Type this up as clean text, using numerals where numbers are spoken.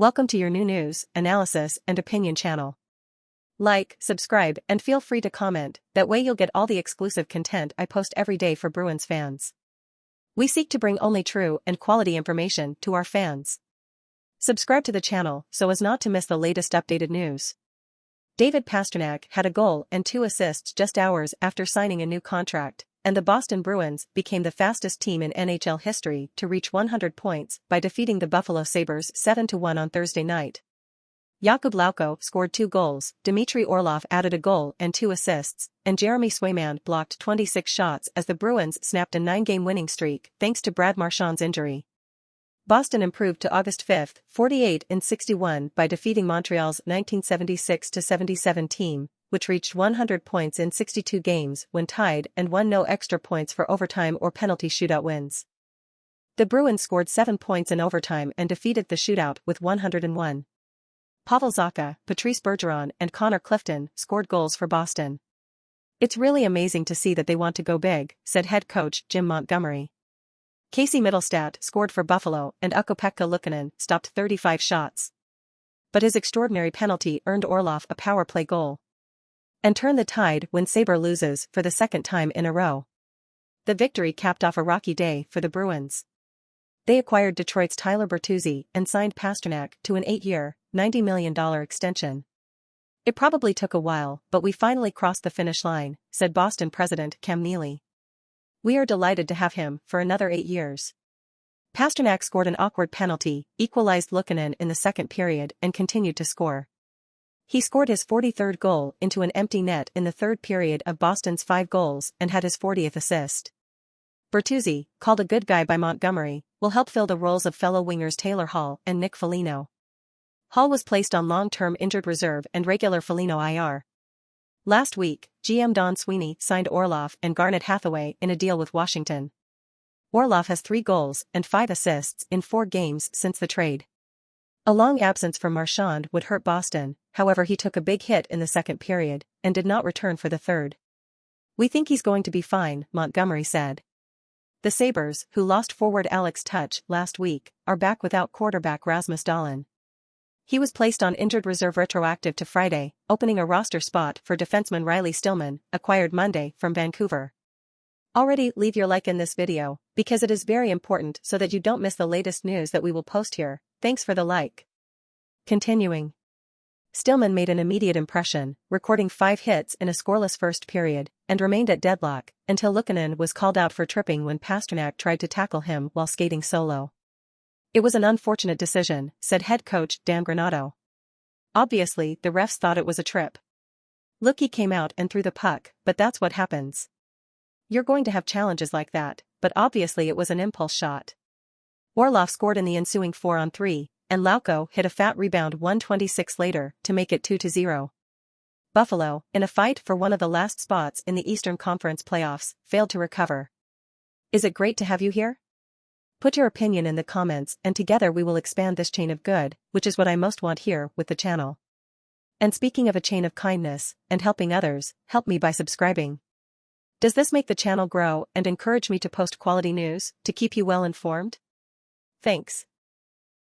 Welcome to your new news, analysis, and opinion channel. Like, subscribe, and feel free to comment, that way you'll get all the exclusive content I post every day for Bruins fans. We seek to bring only true and quality information to our fans. Subscribe to the channel so as not to miss the latest updated news. David Pastrnak had a goal and 2 assists just hours after signing a new contract, and the Boston Bruins became the fastest team in NHL history to reach 100 points by defeating the Buffalo Sabres 7-1 on Thursday night. Jakub Lauko scored 2 goals, Dmitry Orlov added a goal and 2 assists, and Jeremy Swayman blocked 26 shots as the Bruins snapped a 9-game winning streak thanks to Brad Marchand's injury. Boston improved to August 5, 48-61 by defeating Montreal's 1976-77 team, which reached 100 points in 62 games when tied and won no extra points for overtime or penalty shootout wins. The Bruins scored 7 points in overtime and defeated the shootout with 101. Pavel Zacha, Patrice Bergeron, and Connor Clifton scored goals for Boston. "It's really amazing to see that they want to go big," said head coach Jim Montgomery. Casey Mittelstadt scored for Buffalo and Ukko-Pekka Luukkonen stopped 35 shots. But his extraordinary penalty earned Orlov a power play goal and turned the tide when Sabre loses for the second time in a row. The victory capped off a rocky day for the Bruins. They acquired Detroit's Tyler Bertuzzi and signed Pastrnak to an 8-year, $90 million extension. "It probably took a while, but we finally crossed the finish line," said Boston president Cam Neely. "We are delighted to have him for another 8 years." Pastrnak scored an awkward penalty, equalized Luukkonen in the second period and continued to score. He scored his 43rd goal into an empty net in the third period of Boston's 5 goals and had his 40th assist. Bertuzzi, called a good guy by Montgomery, will help fill the roles of fellow wingers Taylor Hall and Nick Foligno. Hall was placed on long-term injured reserve and regular Foligno IR. Last week, GM Don Sweeney signed Orlov and Garnet Hathaway in a deal with Washington. Orlov has 3 goals and 5 assists in 4 games since the trade. A long absence from Marchand would hurt Boston, however he took a big hit in the second period and did not return for the third. "We think he's going to be fine," Montgomery said. The Sabres, who lost forward Alex Tuch last week, are back without quarterback Rasmus Dahlin. He was placed on injured reserve retroactive to Friday, opening a roster spot for defenseman Riley Stillman, acquired Monday from Vancouver. Already leave your like in this video, because it is very important so that you don't miss the latest news that we will post here. Thanks for the like. Continuing. Stillman made an immediate impression, recording 5 hits in a scoreless first period, and remained at deadlock until Luukkonen was called out for tripping when Pastrnak tried to tackle him while skating solo. "It was an unfortunate decision," said head coach Dan Granato. "Obviously, the refs thought it was a trip. Lukey came out and threw the puck, but that's what happens. You're going to have challenges like that, but obviously it was an impulse shot." Orlov scored in the ensuing 4-on-3, and Lauko hit a fat rebound 1:26 later to make it 2-0. Buffalo, in a fight for one of the last spots in the Eastern Conference playoffs, failed to recover. Is it great to have you here? Put your opinion in the comments and together we will expand this chain of good, which is what I most want here with the channel. And speaking of a chain of kindness and helping others, help me by subscribing. Does this make the channel grow and encourage me to post quality news to keep you well informed? Thanks.